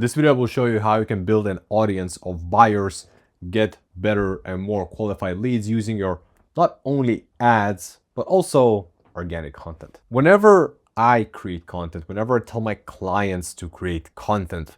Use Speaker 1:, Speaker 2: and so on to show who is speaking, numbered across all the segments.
Speaker 1: This video will show you how you can build an audience of buyers, get better and more qualified leads using your not only ads, but also organic content. Whenever I create content, whenever I tell my clients to create content,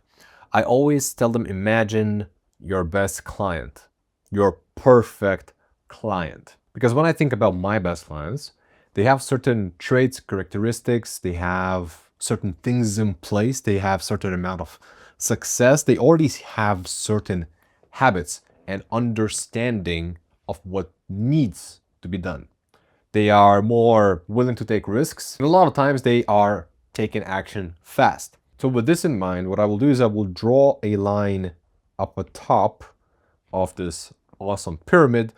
Speaker 1: I always tell them, imagine your best client, your perfect client. Because when I think about my best clients, they have certain traits, characteristics, they have certain things in place, they have certain amount of success, they already have certain habits and understanding of what needs to be done. They are more willing to take risks, and a lot of times they are taking action fast. So with this in mind, what I will do is I will draw a line up at top of this awesome pyramid,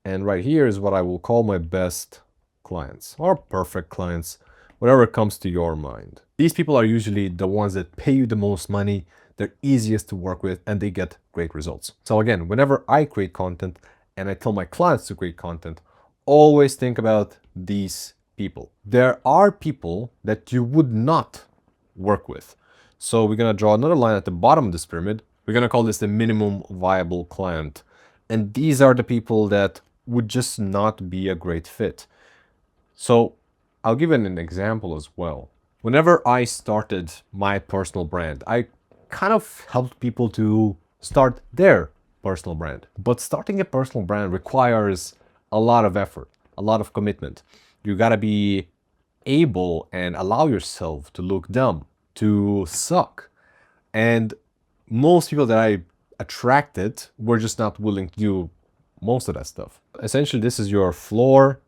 Speaker 1: and right here is what I will call my best clients or perfect clients, whatever comes to your mind. These people are usually the ones that pay you the most money, they're easiest to work with, and they get great results. So again, whenever I create content and I tell my clients to create content, always think about these people. There are people that you would not work with. So we're gonna draw another line at the bottom of this pyramid. We're gonna call this the minimum viable client. And these are the people that would just not be a great fit. So I'll give an example as well. Whenever I started my personal brand, I kind of helped people to start their personal brand. But starting a personal brand requires a lot of effort, a lot of commitment. You gotta be able and allow yourself to look dumb, to suck. And most people that I attracted were just not willing to do most of that stuff. Essentially, this is your floor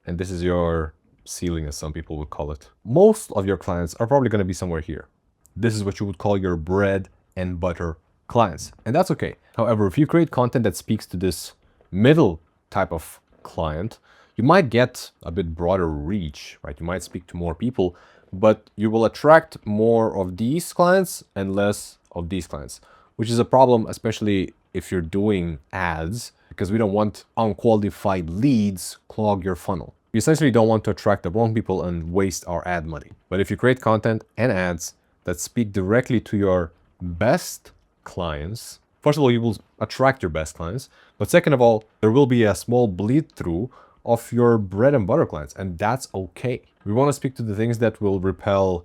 Speaker 1: and this is your ceiling, as some people would call it. Most of your clients are probably going to be somewhere here. This is what you would call your bread and butter clients, and that's okay. However, if you create content that speaks to this middle type of client, you might get a bit broader reach, right? You might speak to more people, but you will attract more of these clients and less of these clients, which is a problem, especially if you're doing ads, because we don't want unqualified leads clog your funnel. You essentially don't want to attract the wrong people and waste our ad money. But if you create content and ads that speak directly to your best clients, first of all, you will attract your best clients. But second of all, there will be a small bleed through of your bread and butter clients, and that's okay. We want to speak to the things that will repel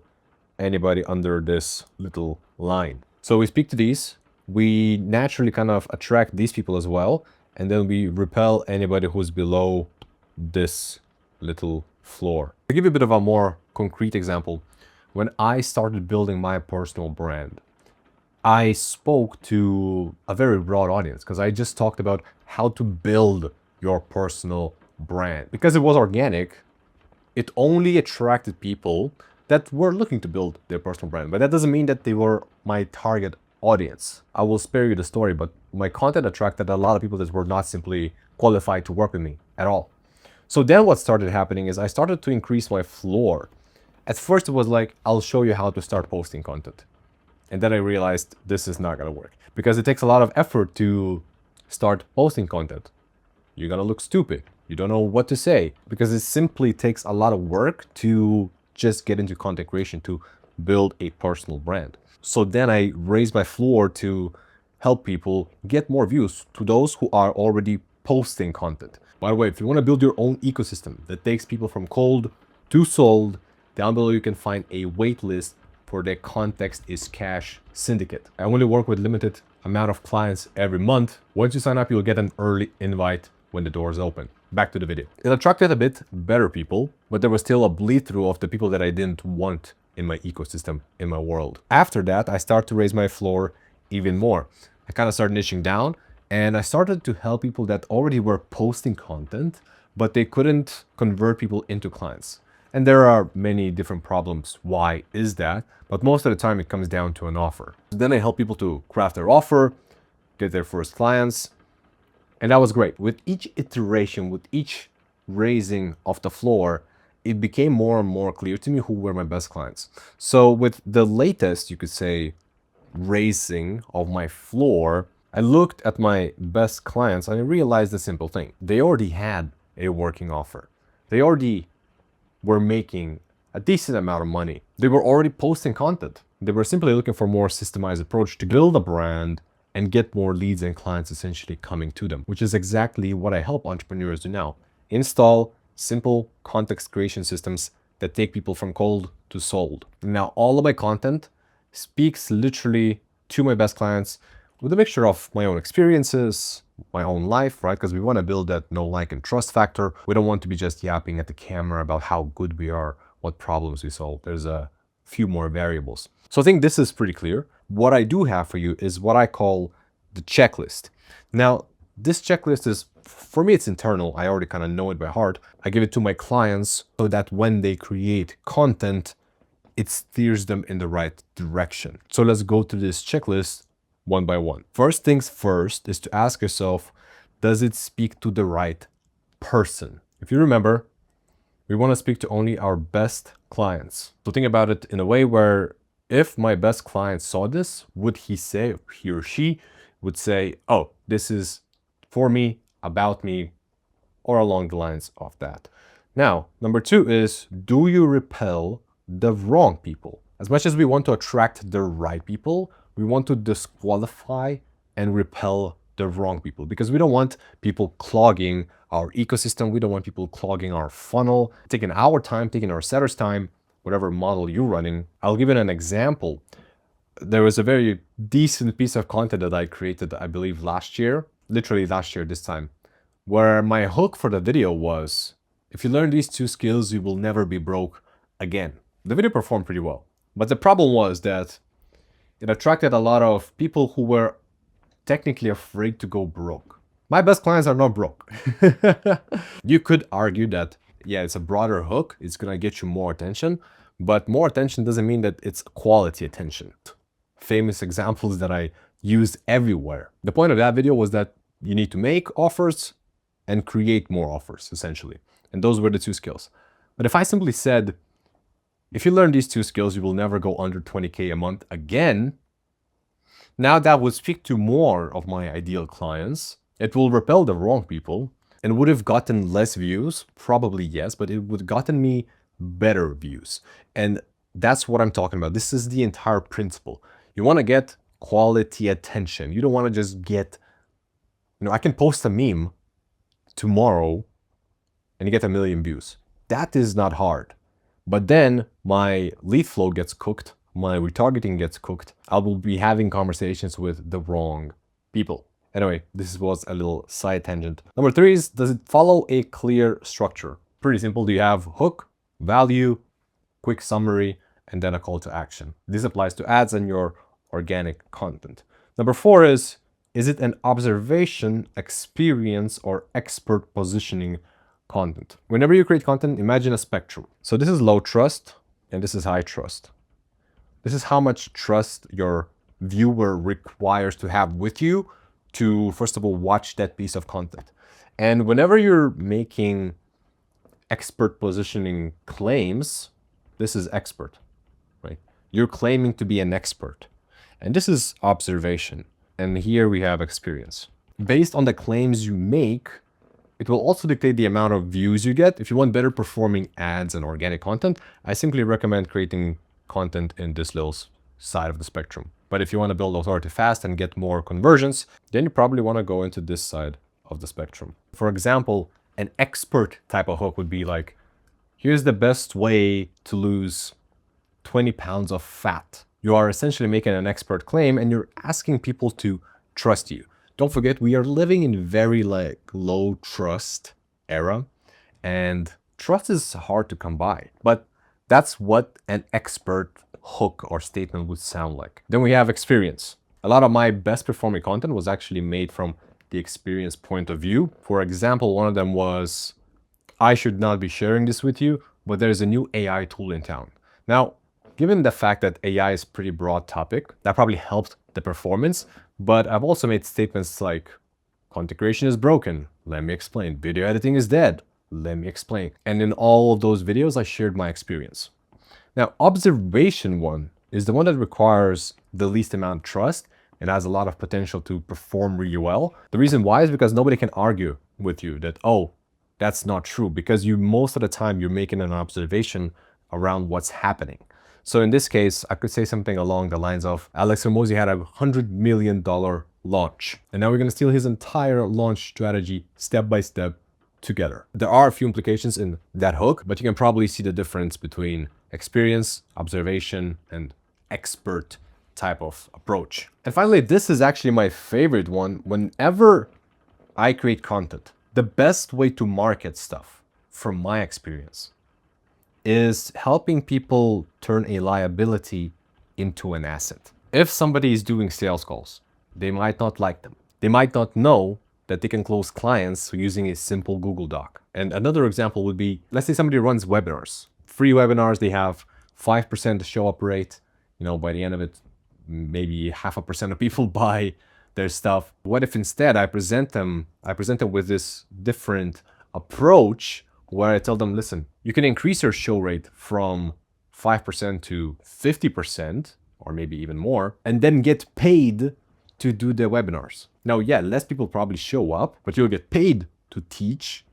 Speaker 1: anybody under this little line. So we speak to these, we naturally kind of attract these people as well, and then we repel anybody who's below this little floor. To give you a bit of a more concrete example, when I started building my personal brand, I spoke to a very broad audience because I just talked about how to build your personal brand. Because it was organic, it only attracted people that were looking to build their personal brand. But that doesn't mean that they were my target audience. I will spare you the story, but my content attracted a lot of people that were not simply qualified to work with me at all. So then what started happening is I started to increase my floor. At first it was like, I'll show you how to start posting content. And then I realized this is not gonna work because it takes a lot of effort to start posting content. You're gonna look stupid. You don't know what to say because it simply takes a lot of work to just get into content creation, to build a personal brand. So then I raised my floor to help people get more views, to those who are already posting content. By the way, if you want to build your own ecosystem that takes people from cold to sold, down below you can find a wait list for the Context is Cash Syndicate. I only work with limited amount of clients every month. Once you sign up, you'll get an early invite when the doors open. Back to the video. It attracted a bit better people, but there was still a bleed through of the people that I didn't want in my ecosystem, in my world. After that, I started to raise my floor even more. I kind of started niching down, and I started to help people that already were posting content, but they couldn't convert people into clients. And there are many different problems. Why is that? But most of the time it comes down to an offer. Then I help people to craft their offer, get their first clients, and that was great. With each iteration, with each raising of the floor, it became more and more clear to me who were my best clients. So with the latest, you could say, raising of my floor, I looked at my best clients and I realized a simple thing. They already had a working offer. They already were making a decent amount of money. They were already posting content. They were simply looking for a more systemized approach to build a brand and get more leads and clients essentially coming to them, which is exactly what I help entrepreneurs do now. Install simple context creation systems that take people from cold to sold. Now, all of my content speaks literally to my best clients with a mixture of my own experiences, my own life, right? Because we want to build that know, like, and trust factor. We don't want to be just yapping at the camera about how good we are, what problems we solve. There's a few more variables. So I think this is pretty clear. What I do have for you is what I call the checklist. Now, this checklist is, for me, it's internal. I already kind of know it by heart. I give it to my clients so that when they create content, it steers them in the right direction. So let's go through this checklist one by one. First things first is to ask yourself, does it speak to the right person? If you remember, we want to speak to only our best clients. So think about it in a way where if my best client saw this, would he or she would say, oh, this is for me, about me, or along the lines of that. Now, number two is, do you repel the wrong people? As much as we want to attract the right people, we want to disqualify and repel the wrong people, because we don't want people clogging our ecosystem. We don't want people clogging our funnel, taking our time, taking our seller's time, whatever model you're running. I'll give you an example. There was a very decent piece of content that I created, I believe last year, literally last year this time, where my hook for the video was, if you learn these 2 skills, you will never be broke again. The video performed pretty well, but the problem was that it attracted a lot of people who were technically afraid to go broke. My best clients are not broke. You could argue that, yeah, it's a broader hook. It's gonna get you more attention, but more attention doesn't mean that it's quality attention. Famous examples that I used everywhere. The point of that video was that you need to make offers and create more offers, essentially. And those were the 2 skills. But if I simply said, if you learn these 2 skills, you will never go under 20K a month again, now that would speak to more of my ideal clients. It will repel the wrong people and would have gotten less views, probably yes, but it would have gotten me better views. And that's what I'm talking about. This is the entire principle. You want to get quality attention. You don't want to just get, I can post a meme tomorrow and you get 1 million views. That is not hard. But then my lead flow gets cooked, my retargeting gets cooked. I will be having conversations with the wrong people. Anyway, this was a little side tangent. Number 3 is, does it follow a clear structure? Pretty simple. Do you have hook, value, quick summary, and then a call to action? This applies to ads and your organic content. Number 4 is it an observation, experience, or expert positioning content? Whenever you create content, imagine a spectrum. So this is low trust and this is high trust. This is how much trust your viewer requires to have with you to, first of all, watch that piece of content. And whenever you're making expert positioning claims, this is expert, right? You're claiming to be an expert. And this is observation. And here we have experience. Based on the claims you make, it will also dictate the amount of views you get. If you want better performing ads and organic content, I simply recommend creating content in this little side of the spectrum. But if you want to build authority fast and get more conversions, then you probably want to go into this side of the spectrum. For example, an expert type of hook would be like, here's the best way to lose 20 pounds of fat. You are essentially making an expert claim and you're asking people to trust you. Don't forget, we are living in very low trust era, and trust is hard to come by. But that's what an expert hook or statement would sound like. Then we have experience. A lot of my best performing content was actually made from the experience point of view. For example, one of them was, I should not be sharing this with you, but there's a new AI tool in town. Now, given the fact that AI is a pretty broad topic, that probably helped the performance, but I've also made statements like, content creation is broken, let me explain. Video editing is dead, let me explain. And in all of those videos, I shared my experience. Now, observation one is the one that requires the least amount of trust and has a lot of potential to perform really well. The reason why is because nobody can argue with you that, oh, that's not true, because most of the time you're making an observation around what's happening. So in this case, I could say something along the lines of Alex Hormozi had a $100 million launch. And now we're going to steal his entire launch strategy step by step together. There are a few implications in that hook, but you can probably see the difference between experience, observation, and expert type of approach. And finally, this is actually my favorite one. Whenever I create content, the best way to market stuff, from my experience, is helping people turn a liability into an asset. If somebody is doing sales calls, they might not like them. They might not know that they can close clients using a simple Google Doc. And another example would be, let's say somebody runs webinars. Free webinars, they have 5% show up rate. By the end of it, maybe 0.5% of people buy their stuff. What if instead I present them with this different approach where I tell them, listen, you can increase your show rate from 5% to 50%, or maybe even more, and then get paid to do the webinars. Now, yeah, less people probably show up, but you'll get paid to teach,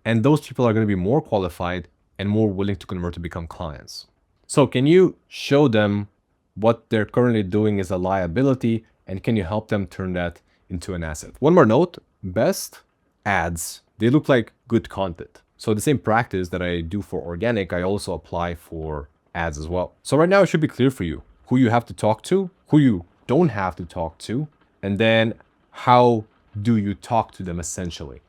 Speaker 1: and those people are going to be more qualified and more willing to convert to become clients. So can you show them what they're currently doing is a liability, and can you help them turn that into an asset? One more note, best ads, they look like good content. So the same practice that I do for organic, I also apply for ads as well. So right now it should be clear for you who you have to talk to, who you don't have to talk to, and then how do you talk to them essentially.